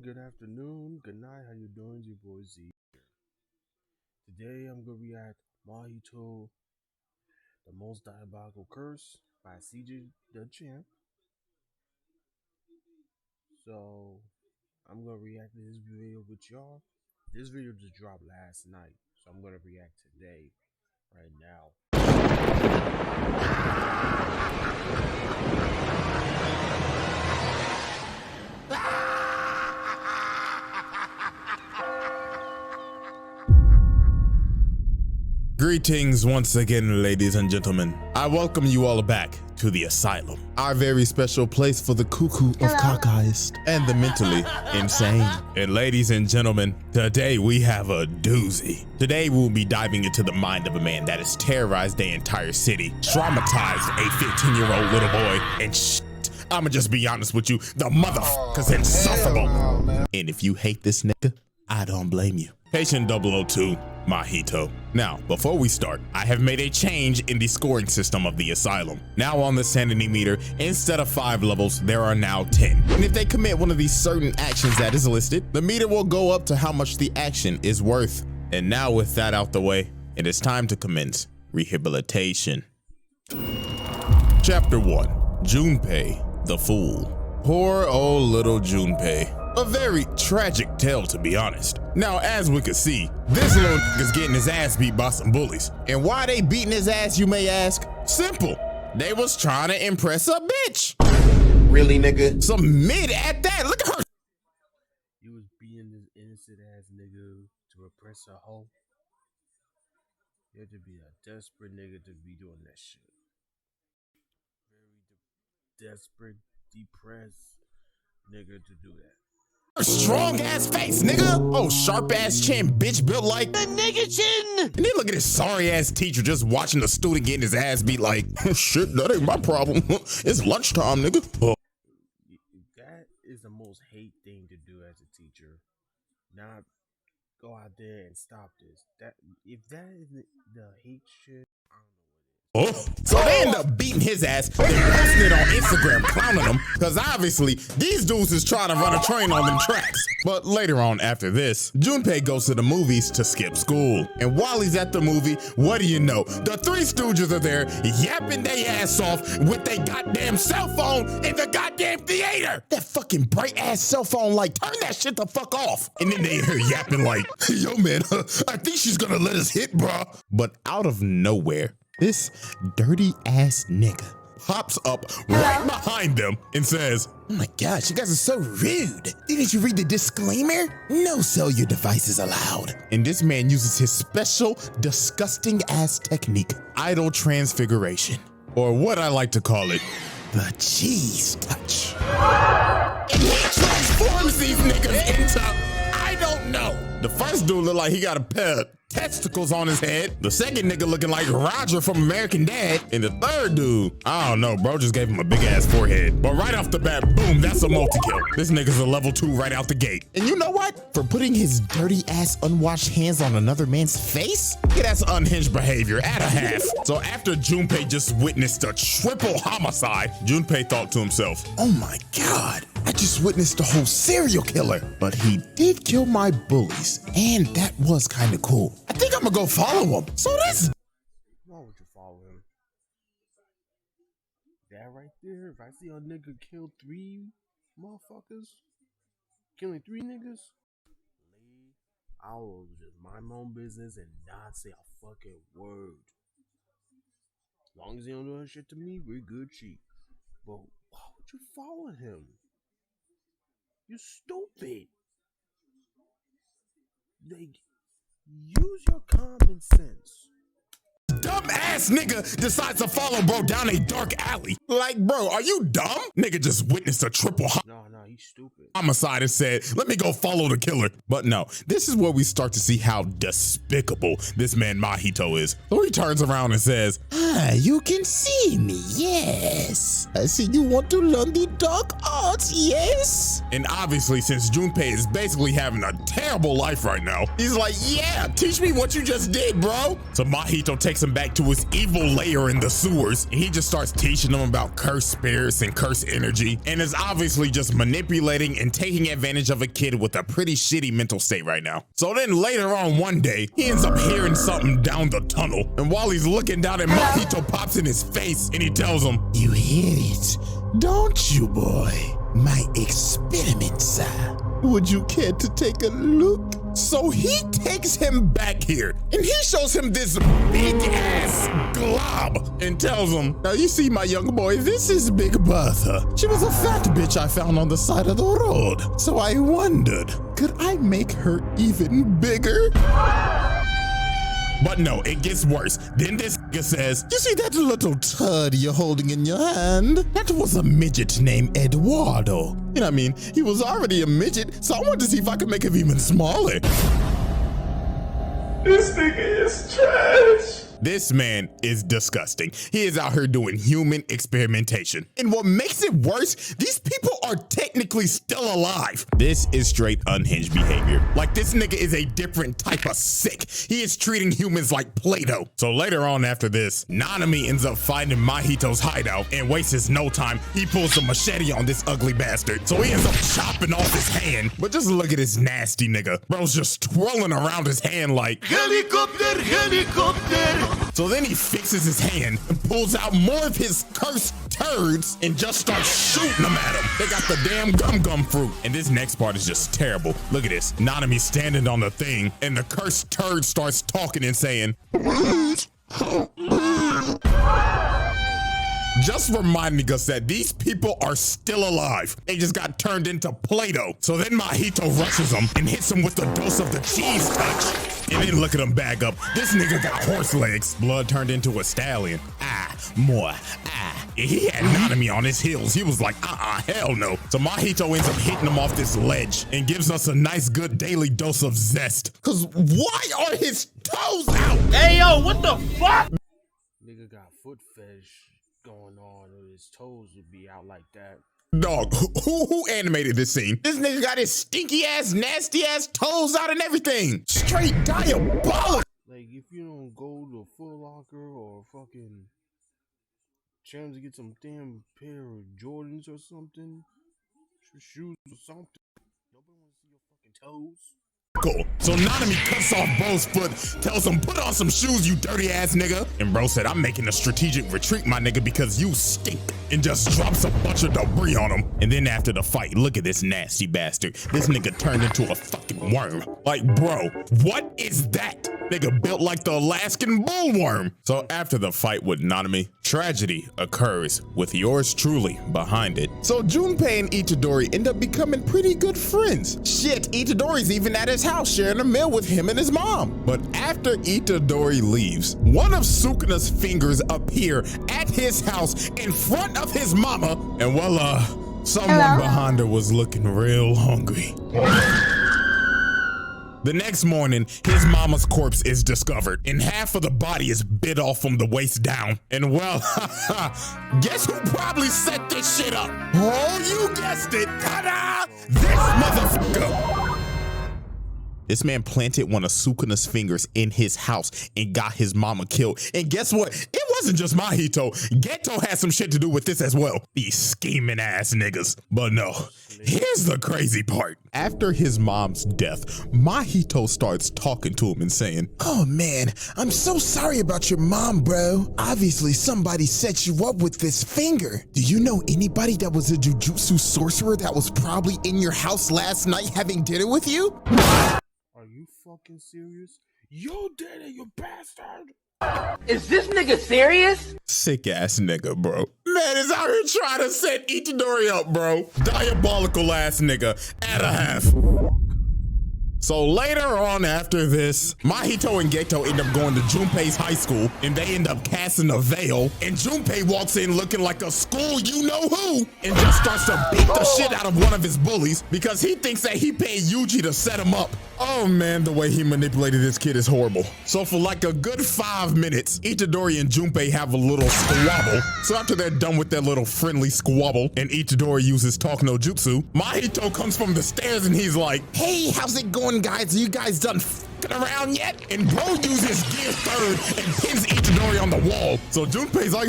good afternoon, good night, how you doing? It's your boy Z. Today I'm gonna react Mahito, the most diabolical curse by CJ DaChamp. So I'm gonna react to this video with y'all. This video just dropped last night, so I'm gonna react today, right now. Greetings once again, ladies and gentlemen. I welcome you all back to the asylum, our very special place for the cuckoo of cockeyed and the mentally insane. And ladies and gentlemen, today we have a doozy. Today we'll be diving into the mind of a man that has terrorized the entire city, traumatized a 15-year-old little boy, and I'ma just be honest with you, the motherfucker's insufferable. And if you hate this nigga, I don't blame you. Patient 002, Mahito. Now, before we start, I have made a change in the scoring system of the asylum. Now on the sanity meter, instead of 5 levels, there are now 10. And if they commit one of these certain actions that is listed, the meter will go up to how much the action is worth. And now with that out the way, it is time to commence rehabilitation. Chapter 1, Junpei, the Fool. Poor old little Junpei. A very tragic tale, to be honest. Now, as we can see, this little is getting his ass beat by some bullies. And why they beating his ass, you may ask? Simple. They was trying to impress a bitch. Really, nigga? Some mid at that. Look at her. You was being this innocent ass nigga to oppress a hoe. You have to be a desperate nigga to be doing that shit. Very desperate, depressed nigga to do that. Strong ass face, nigga. Oh, sharp ass chin, bitch built like a nigga chin. And then look at this sorry ass teacher just watching the student getting his ass beat like, shit, that ain't my problem. It's lunchtime, nigga. Oh. That is the most hate thing to do as a teacher. Not go out there and stop this. If that is the hate shit, I don't know. Oh. So they end up beating his ass, then posting it on Instagram, clowning him, because obviously these dudes is trying to run a train on them tracks. But later on after this, Junpei goes to the movies to skip school. And while he's at the movie, what do you know? The Three Stooges are there yapping their ass off with their goddamn cell phone in the goddamn theater. That fucking bright ass cell phone, like, turn that shit the fuck off. And then they hear yapping like, yo man, I think she's gonna let us hit, bruh. But out of nowhere, this dirty ass nigga pops up right behind them and says, oh my gosh, you guys are so rude. Didn't you read the disclaimer? No cellular devices allowed. And this man uses his special, disgusting ass technique, idle transfiguration, or what I like to call it, the cheese touch. And he transforms these niggas into, I don't know. The first dude looked like he got a pair of testicles on his head. The second nigga looking like Roger from American Dad. And the third dude, I don't know, bro, just gave him a big ass forehead. But right off the bat, boom, that's a multi-kill. This nigga's a level 2 right out the gate. And you know what? For putting his dirty ass unwashed hands on another man's face? Yeah, that's unhinged behavior at a half. So after Junpei just witnessed a triple homicide, Junpei thought to himself, oh my God, I just witnessed a whole serial killer. But he did kill my bullies, and that was kind of cool. I think I'm gonna go follow him. So this. Why would you follow him? That right there, if I see a nigga kill 3 motherfuckers, killing 3 niggas, I will just mind my own business and not say a fucking word. As long as he don't do that shit to me, we're good cheap. But why would you follow him? You're stupid. Like, use your common sense. Dumb ass nigga decides to follow bro down a dark alley. Like, bro, are you dumb? Nigga just witnessed a triple No, he's stupid. homicide and said, let me go follow the killer. But no, this is where we start to see how despicable this man Mahito is. So he turns around and says, Ah, you can see me, yes. I see you want to learn the dark arts, yes? And obviously, since Junpei is basically having a terrible life right now, he's like, yeah, teach me what you just did, bro. So Mahito takes him back to his evil lair in the sewers, and he just starts teaching him about cursed spirits and cursed energy, and is obviously just manipulating and taking advantage of a kid with a pretty shitty mental state right now. So then later on one day, he ends up hearing something down the tunnel, and while he's looking down at Mahito pops in his face, and he tells him, you hear it, don't you, boy? My experiment, sir. Would you care to take a look? So he takes him back here, and he shows him this big ass glob and tells him, now you see my young boy, this is Big Bertha. She was a fat bitch I found on the side of the road. So I wondered, could I make her even bigger? But no, it gets worse. Then this nigga says, you see that little turd you're holding in your hand? That was a midget named Eduardo. You know what I mean? He was already a midget, so I wanted to see if I could make him even smaller. This nigga is trash. This man is disgusting. He is out here doing human experimentation. And what makes it worse, these people are technically still alive. This is straight unhinged behavior. Like, this nigga is a different type of sick. He is treating humans like Play-Doh. So later on after this, Nanami ends up finding Mahito's hideout and wastes no time. He pulls a machete on this ugly bastard. So he ends up chopping off his hand. But just look at this nasty nigga. Bro's just twirling around his hand like, helicopter, helicopter. So then he fixes his hand and pulls out more of his cursed turds and just starts shooting them at him. They got the damn gum fruit. And this next part is just terrible. Look at this. Nanami standing on the thing and the cursed turd starts talking and saying, just reminding us that these people are still alive. They just got turned into Play-Doh. So then Mahito rushes them and hits him with the dose of the cheese touch. And then look at him back up. This nigga got horse legs. Blood turned into a stallion. More. He had Nanami on his heels. He was like, hell no. So Mahito ends up hitting him off this ledge and gives us a nice good daily dose of zest. Cause why are his toes out? Hey yo, what the fuck? Nigga got foot fetish going on, or his toes would be out like that. Dog, who animated this scene? This nigga got his stinky ass, nasty ass toes out and everything. Straight diabolical. Like, if you don't go to Foot Locker or fucking Champs to get some damn pair of Jordans or something, shoes or something, nobody wants to see your fucking toes. Cool. So Nanami cuts off Bro's foot, tells him, put on some shoes, you dirty ass nigga. And Bro said, I'm making a strategic retreat, my nigga, because you stink. And just drops a bunch of debris on him. And then after the fight, look at this nasty bastard. This nigga turned into a fucking worm. Like, bro, what is that? Nigga built like the Alaskan bullworm. So after the fight with Nanami, tragedy occurs with yours truly behind it. So Junpei and Itadori end up becoming pretty good friends. Shit, Itadori's even at his house sharing a meal with him and his mom. But after Itadori leaves, one of Sukuna's fingers appear at his house in front of his mama. And well, someone behind her was looking real hungry. The next morning, his mama's corpse is discovered, and half of the body is bit off from the waist down. And well, guess who probably set this shit up? Oh, you guessed it, ta-da! This motherfucker! This man planted one of Sukuna's fingers in his house and got his mama killed. And guess what? It wasn't just Mahito. Geto had some shit to do with this as well. These scheming ass niggas. But no, here's the crazy part. After his mom's death, Mahito starts talking to him and saying, oh man, I'm so sorry about your mom, bro. Obviously somebody set you up with this finger. Do you know anybody that was a jujutsu sorcerer that was probably in your house last night having dinner with you? Are you fucking serious? You did it, you bastard! Is this nigga serious? Sick ass nigga, bro. Man is out here trying to set Itadori up, bro. Diabolical ass nigga at a half. So later on after this, Mahito and Geto end up going to Junpei's high school and they end up casting a veil, and Junpei walks in looking like a school you-know-who and just starts to beat the shit out of one of his bullies because he thinks that he paid Yuji to set him up. Oh man, the way he manipulated this kid is horrible. So for like a good 5 minutes, Itadori and Junpei have a little squabble. So after they're done with their little friendly squabble and Itadori uses talk no jutsu, Mahito comes from the stairs and he's like, hey, how's it going, guys? Are you guys done f***ing around yet? And bro uses gear third and pins Itadori on the wall. So Junpei's like,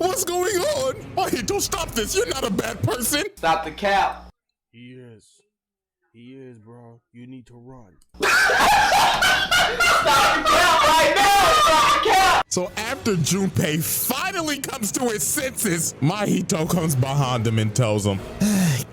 what's going on? Mahito, stop this. You're not a bad person. Stop the cap. He is. He is, bro. You need to run. So after Junpei finally comes to his senses, Mahito comes behind him and tells him,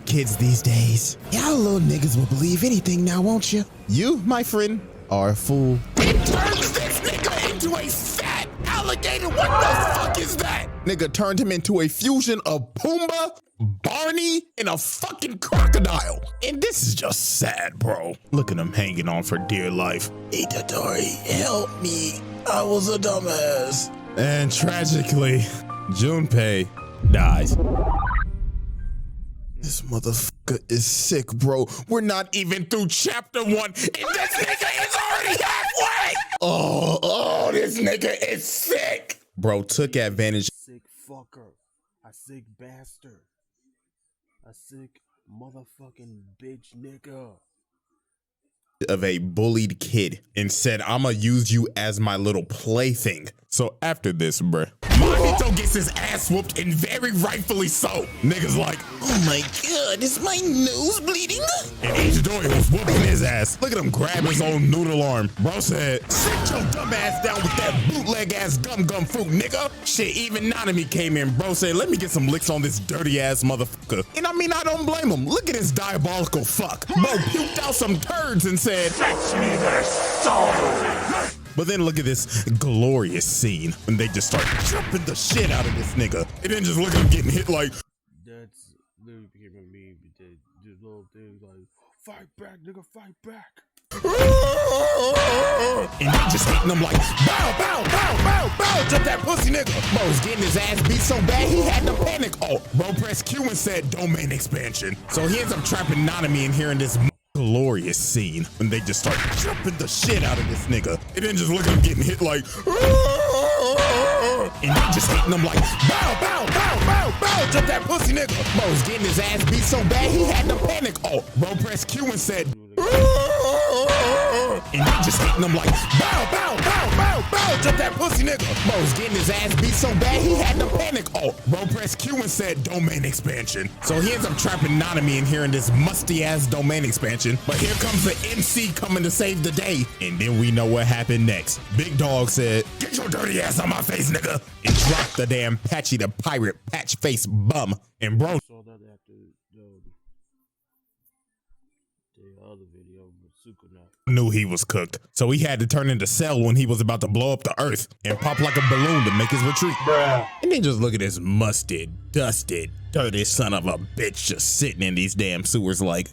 kids these days, y'all little niggas will believe anything now, won't you? You, my friend, are a fool. He turns this nigga into a fat alligator. What the fuck is that? Nigga turned him into a fusion of Pumbaa, Barney, and a fucking crocodile. And this is just sad, bro. Look at him hanging on for dear life. Itadori, help me. I was a dumbass. And tragically, Junpei dies. This motherfucker is sick, bro. We're not even through chapter 1, and this nigga is already halfway. Oh, this nigga is sick. Bro took advantage. Sick fucker. A sick bastard. A sick motherfucking bitch nigga. Of a bullied kid and said, I'ma use you as my little plaything. So after this, bruh, Mahito gets his ass whooped, and very rightfully so. Niggas like, oh my god, is my nose bleeding? And Itadori was whooping his ass. Look at him grab his own noodle arm. Bro said, sit your dumb ass down with that bootleg ass gum fruit, nigga. Shit, even Nanami came in. Bro said, let me get some licks on this dirty ass motherfucker. And I mean, I don't blame him. Look at this diabolical fuck. Bro puked out some turds and said, fetch me their soul. But then look at this glorious scene when they just start jumping the shit out of this nigga. And then just look at him getting hit like. That's literally became a meme. Just little things like, fight back, nigga, fight back. And they just hitting him like, bow, bow, bow, bow, bow, jump that pussy nigga. Bro's getting his ass beat so bad he had to panic. Oh, bro pressed Q and said domain expansion. So he ends up trapping Nanami in here in this glorious scene when they just start jumping the shit out of this nigga. And then just look at him getting hit like, and they just hitting him like, bow, bow, bow, bow, bow, jump that pussy nigga. Bro's getting his ass beat so bad he had to panic. Oh, bro pressed Q and said, and they just hitting him like, bow, bow, bow, bow, bow, jump that pussy nigga. Bro's getting his ass beat so bad he had to panic. Oh, bro pressed Q and said domain expansion. So he ends up trapping Nanami in here in this musty ass domain expansion. But here comes the MC coming to save the day. And then we know what happened next. Big Dog said, get your dirty ass on my face, nigga. And dropped the damn Patchy the pirate patch face bum. And bro saw that after the other video with Sukuna. Knew he was cooked. So he had to turn into Cell when he was about to blow up the earth and pop like a balloon to make his retreat. Bruh. And then just look at this musted, dusted, dirty son of a bitch just sitting in these damn sewers like,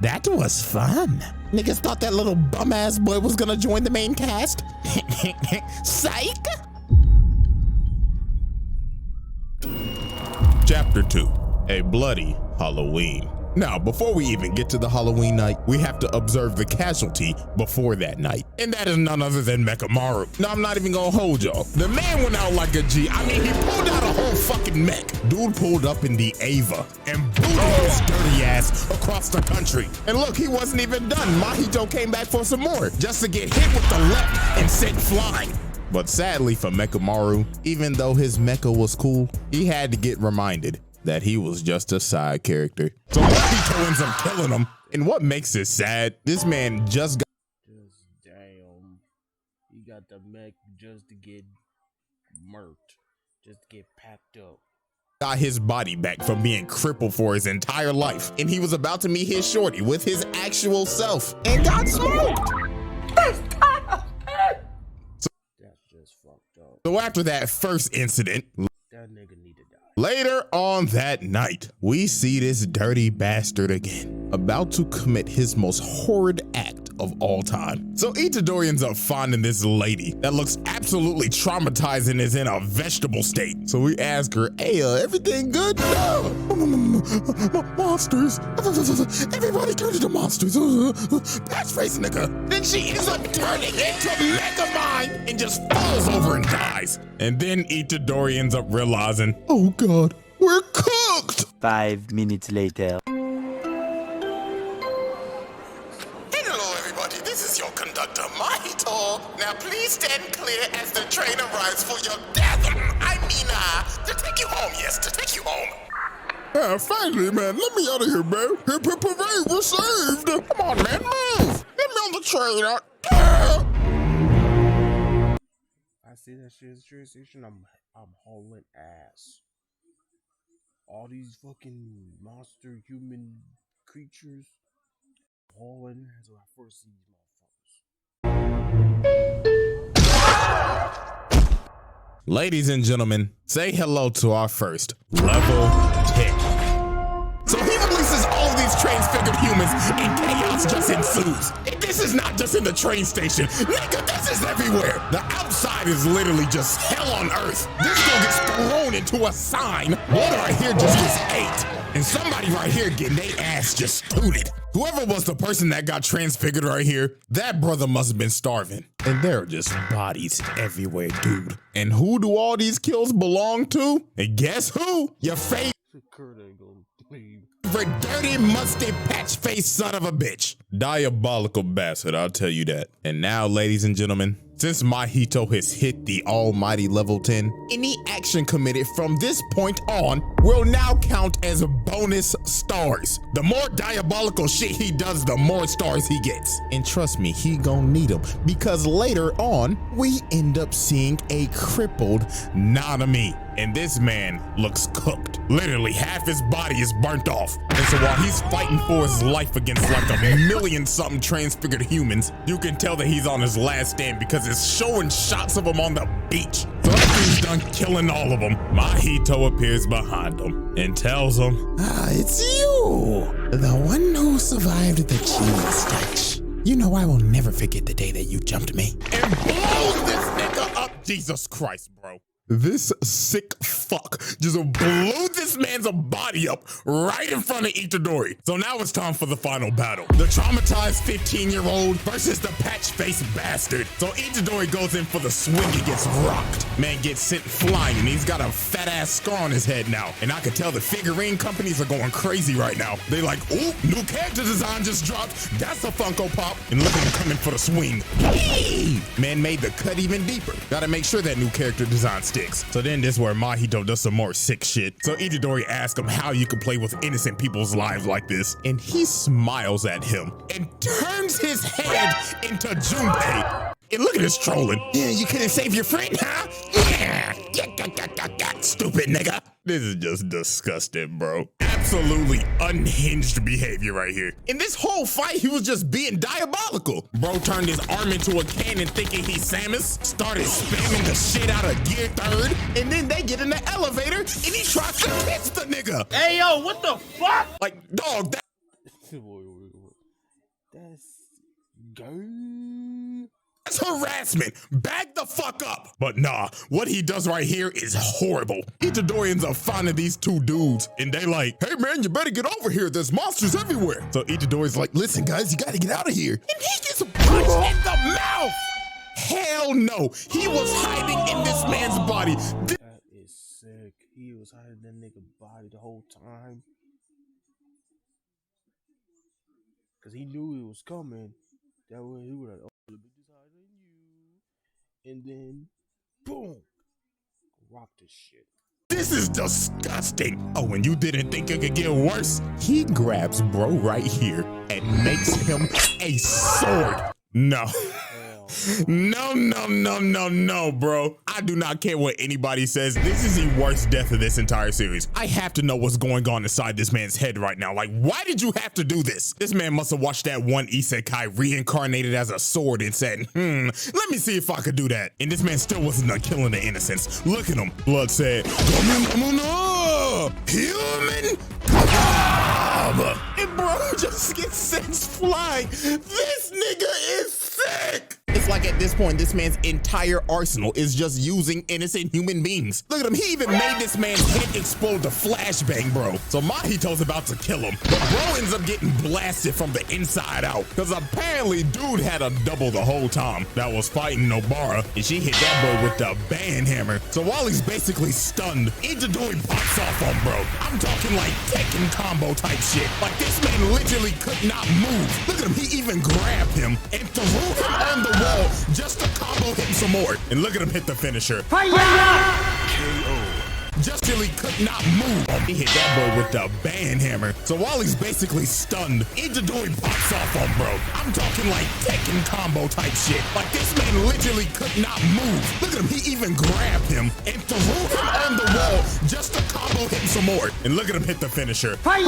that was fun. Niggas thought that little bum ass boy was gonna join the main cast. Psych. Chapter 2, A Bloody Halloween. Now, before we even get to the Halloween night, we have to observe the casualty before that night. And that is none other than Mechamaru. Now, I'm not even gonna hold y'all. The man went out like a G. I mean, he pulled out a whole fucking mech. Dude pulled up in the Ava and booted his dirty ass across the country. And look, he wasn't even done. Mahito came back for some more, just to get hit with the left and sent flying. But sadly for Mechamaru, even though his mecha was cool, he had to get reminded that he was just a side character. So Mahito ends up killing him. And what makes it sad, this man just got damn. He got the mech just to get murked. Just to get packed up. Got his body back from being crippled for his entire life. And he was about to meet his shorty with his actual self and got smoked. That's just fucked up. So after that first incident, that nigga need to die. Later on that night, we see this dirty bastard again, about to commit his most horrid act of all time. So Itadori ends up finding this lady that looks absolutely traumatized and is in a vegetable state. So we ask her, hey, everything good? Monsters. Everybody turn into monsters. Patch face nigga. Then she ends up turning into Megamind and just falls over and dies. And then Itadori ends up realizing, oh God, we're cooked. 5 minutes later. Hello everybody, this is your conductor, Mahito. Now please stand clear as the train arrives for your death. To take you home, yes, to take you home. Finally, man, let me out of here, man. Parade, we're saved. Come on, man, move. Get me on the train. I see that shit as a train station. I'm hauling ass. All these fucking monster human creatures hauling ass when I first see these motherfuckers. Ladies and gentlemen, say hello to our first level 10. So he releases all of these transfigured humans and chaos just ensues. And this is not just in the train station. Nigga, this is everywhere. The outside is literally just hell on earth. This girl gets thrown into a sign. Water right here just gets ate. And somebody right here getting their ass just tooted. Whoever was the person that got transfigured right here, that brother must have been starving. And there are just bodies everywhere, dude. And who do all these kills belong to? And guess who? Your favorite dirty, musty, patch-faced son of a bitch. Diabolical bastard, I'll tell you that. And now, ladies and gentlemen, since Mahito has hit the almighty level 10, any action committed from this point on will now count as bonus stars. The more diabolical shit he does, the more stars he gets. And trust me, he gonna need them, because later on, we end up seeing a crippled Nanami. And this man looks cooked. Literally half his body is burnt off. And so while he's fighting for his life against like a million something transfigured humans, you can tell that he's on his last stand because it's showing shots of him on the beach. So after he's done killing all of them, Mahito appears behind him and tells him, it's you, the one who survived the genius touch. You know I will never forget the day that you jumped me. And blows this nigga up. Jesus Christ, bro. This sick fuck just blew this man's body up right in front of Itadori. So now it's time for the final battle. The traumatized 15-year-old versus the patch-faced bastard. So Itadori goes in for the swing and gets rocked. Man gets sent flying and he's got a fat-ass scar on his head now. And I can tell the figurine companies are going crazy right now. They like, ooh, new character design just dropped. That's a Funko Pop. And look at him coming for the swing. Hey! Man made the cut even deeper. Gotta make sure that new character design sticks. So then this is where Mahito does some more sick shit. So Itadori asks him how you can play with innocent people's lives like this. And he smiles at him and turns his head into Junpei. And look at this trolling. Yeah, you couldn't save your friend, huh? Yeah. Stupid nigga. This is just disgusting, bro. Absolutely unhinged behavior right here. In this whole fight, he was just being diabolical. Bro turned his arm into a cannon thinking he's Samus, started spamming the shit out of Gear 3rd, and then they get in the elevator and he tries to kiss the nigga. Hey, yo, what the fuck? Like, dog, that. That's gay. That's harassment. Back the fuck up. But nah, what he does right here is horrible. Itadori ends up finding these two dudes and they like, hey man, you better get over here. There's monsters everywhere. So Itadori's like, listen guys, you gotta get out of here. And he gets punched in the mouth. Hell no. He was hiding in this man's body. That is sick. He was hiding that nigga body the whole time. Cause he knew it was coming. That way he would have, oh, and then boom, rock this shit. This is disgusting. Oh, and you didn't think it could get worse? He grabs bro right here and makes him a sword. No. No, bro. I do not care what anybody says. This is the worst death of this entire series. I have to know what's going on inside this man's head right now. Like, why did you have to do this? This man must have watched that one isekai reincarnated as a sword and said, let me see if I could do that. And this man still wasn't done killing the innocents. Look at him. Blood said, human. And bro just gets sent flying. This nigga is sick. It's like at this point, this man's entire arsenal is just using innocent human beings. Look at him, he even made this man's head explode to flashbang, bro. So Mahito's about to kill him, but bro ends up getting blasted from the inside out, because apparently dude had a double the whole time that was fighting Nobara, and she hit that boy with the band hammer. So while he's basically stunned, Itadori pops off on bro. I'm talking like Tekken combo type shit. Like this man literally could not move. Look at him, he even grabbed him and threw him on the wall just to combo him some more. And look at him hit the finisher. KO. Just till he could not move. He hit that boy with the band hammer. So while he's basically stunned, Itadori pops off on bro. I'm talking like Tekken combo type shit. Like this man literally could not move. Look at him, he even grabbed him and threw him on the wall just to combo him some more. And look at him hit the finisher. KO.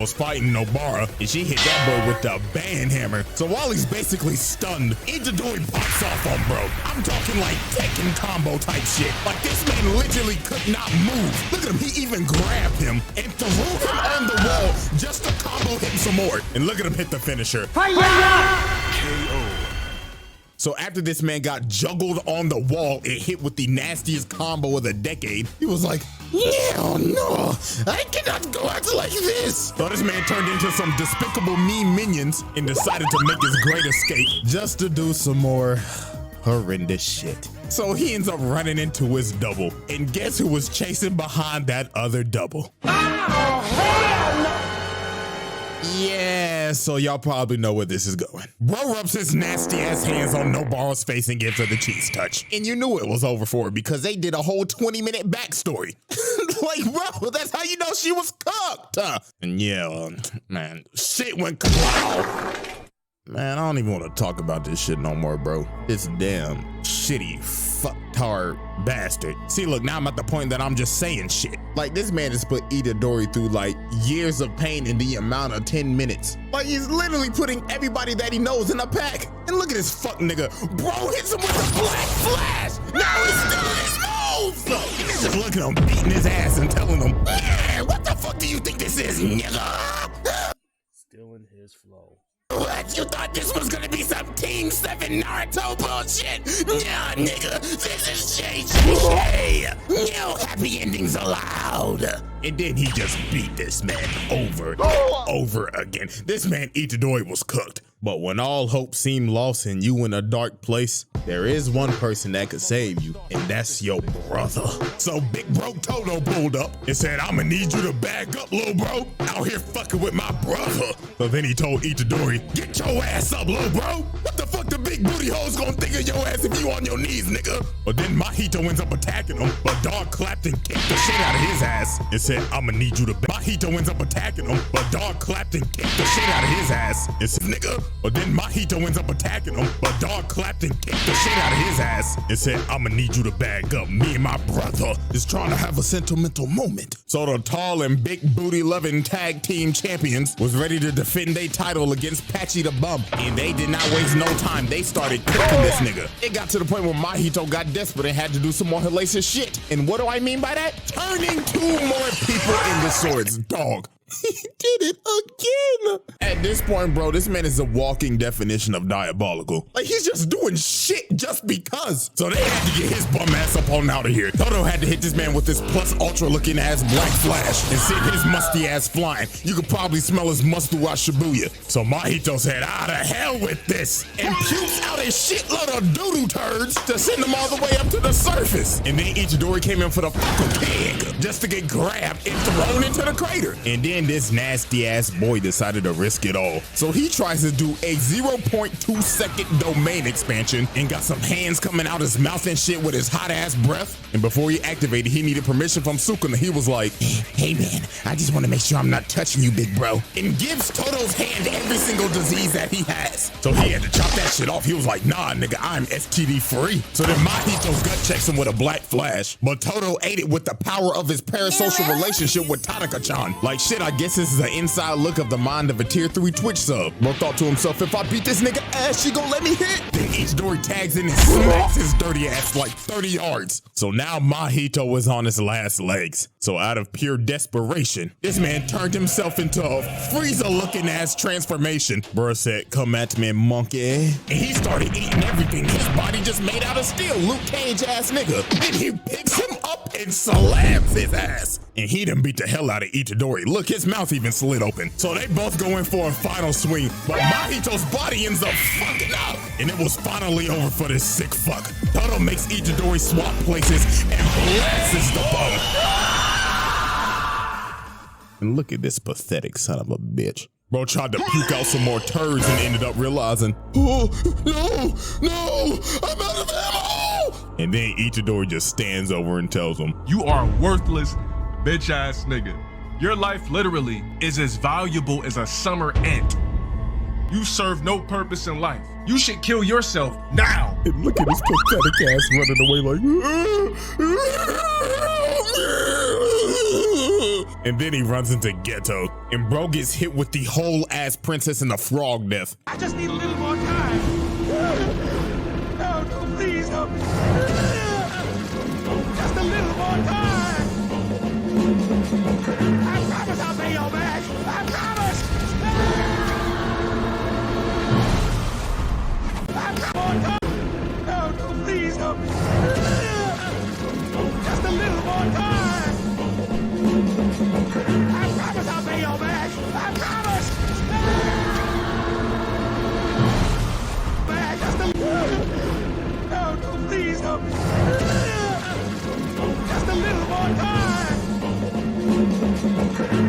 Was fighting Nobara, and she hit that boy with the band hammer. So while he's basically stunned, Itadori pops off on bro. I'm talking like Tekken combo type shit. Like this man literally could not move. Look at him, he even grabbed him and threw him on the wall just to combo him some more. And look at him hit the finisher. KO. So after this man got juggled on the wall and hit with the nastiest combo of the decade, he was like, "Hell no, I cannot go out like this." So this man turned into some despicable mean minions and decided to make his great escape just to do some more horrendous shit. So he ends up running into his double, and guess who was chasing behind that other double? Yeah, so y'all probably know where this is going. Bro rubs his nasty ass hands on Nobara's face and gives her the cheese touch. And you knew it was over for her because they did a whole 20-minute backstory. Like, bro, that's how you know she was cooked. And yeah, man, shit went clown. Man, I don't even want to talk about this shit no more, bro. It's damn shitty fucktard bastard. See, look, now I'm at the point that I'm just saying shit. Like, this man has put Itadori through like years of pain in the amount of 10 minutes. Like, he's literally putting everybody that he knows in a pack. And look at this fuck nigga. Bro hits him with the black flash. Now he's doing his moves. Look, he's just looking at him, beating his ass and telling him, "Man, what the fuck do you think this is, nigga?" Still in his flow. What? You thought this was gonna be some Team 7 Naruto bullshit? Nah, nigga, this is JJJ. No happy endings allowed. And then he just beat this man over and over again. This man Itadori was cooked. But when all hope seemed lost and you in a dark place, there is one person that could save you, and that's your brother. So Big Bro Toto pulled up and said, "I'ma need you to back up, little bro. Out here fucking with my brother." So then he told Itadori, "Get your ass up, little bro. What the fuck the big booty hoes gonna think of your ass if you on your knees, nigga?" But then Mahito ends up attacking him, but Dog clapped and kicked the shit out of his ass and said, "I'ma need you to back." Mahito ends up attacking him, but Dog clapped and kicked the shit out of his ass and said, "Nigga." But then Mahito ends up attacking him, but Dog clapped and kicked the shit out of his ass and said, "I'ma need you to bag up. Me and my brother is trying to have a sentimental moment." So the tall and big booty loving tag team champions was ready to defend their title against Patchy the Bum. And they did not waste no time. They started cooking this nigga. It got to the point where Mahito got desperate and had to do some more hellacious shit. And what do I mean by that? Turning 2 more people into swords. Dog. He did it again. At this point, bro, this man is a walking definition of diabolical. Like, he's just doing shit just because. So they had to get his bum ass up on out of here. Toto had to hit this man with this plus ultra looking ass black flash and send his musty ass flying. You could probably smell his must throughout Shibuya. So Mahito said, "Out of hell with this," and pukes out a shitload of doo-doo turds to send them all the way up to the surface. And then Itadori came in for the fucking pig just to get grabbed and thrown into the crater. And then this nasty ass boy decided to risk it all. So he tries to do a 0.2 second domain expansion and got some hands coming out his mouth and shit with his hot ass breath. And before he activated, he needed permission from Sukuna. He was like, "Hey man, I just want to make sure I'm not touching you, big bro." And gives Toto's hand every single disease that he has. So he had to chop that shit off. He was like, "Nah, nigga, I'm STD free." So then Mahito gut checks him with a black flash. But Toto ate it with the power of his parasocial relationship with Tanaka-chan. Like, shit, I guess this is an inside look of the mind of a tier 3 Twitch sub. Bro thought to himself, if I beat this nigga ass, she gon' let me hit. Then Itadori tags in and smacks his dirty ass like 30 yards. So now Mahito is on his last legs. So out of pure desperation, this man turned himself into a Frieza looking ass transformation. Bro said, come at me, monkey. And he started eating everything. His body just made out of steel. Luke Cage ass nigga. Then he picks him up and slams his ass. And he done beat the hell out of Itadori. Look, his mouth even slid open. So they both go in for a final swing, but Mahito's body ends up fucking up. And it was finally over for this sick fuck. Toto makes Itadori swap places and blasts the bone. And look at this pathetic son of a bitch. Bro tried to puke out some more turds and ended up realizing, oh, no, I'm out of ammo. And then Itadori just stands over and tells him, you are a worthless, bitch ass nigga. Your life literally is as valuable as a summer ant. You serve no purpose in life. You should kill yourself now. And look at this pathetic ass running away like, and then he runs into Ghetto, and bro gets hit with the whole ass Princess and the Frog death. I just need a little more time. No, please, no. Just a little more time. I promise I'll pay your back. I promise. No, please, no. Just a little more time. I promise I'll pay your back. I promise. Just a no, please, no. Just a little more time.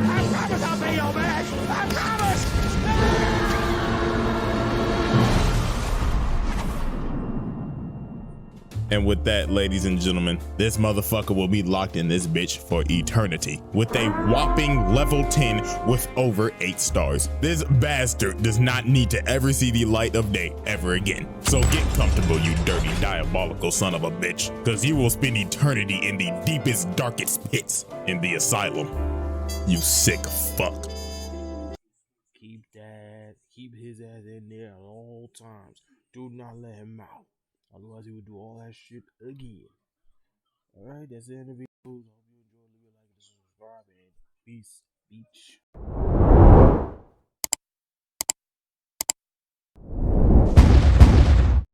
I promise I'll pay your back. I promise. And with that, ladies and gentlemen, this motherfucker will be locked in this bitch for eternity with a whopping level 10 with over 8 stars. This bastard does not need to ever see the light of day ever again. So get comfortable, you dirty, diabolical son of a bitch, because you will spend eternity in the deepest, darkest pits in the asylum. You sick fuck. Keep his ass in there at all times. Do not let him out. Otherwise, he would do all that shit again. Alright, that's the end of the video. Hope you enjoyed. Leave a like and subscribe. And peace, beach.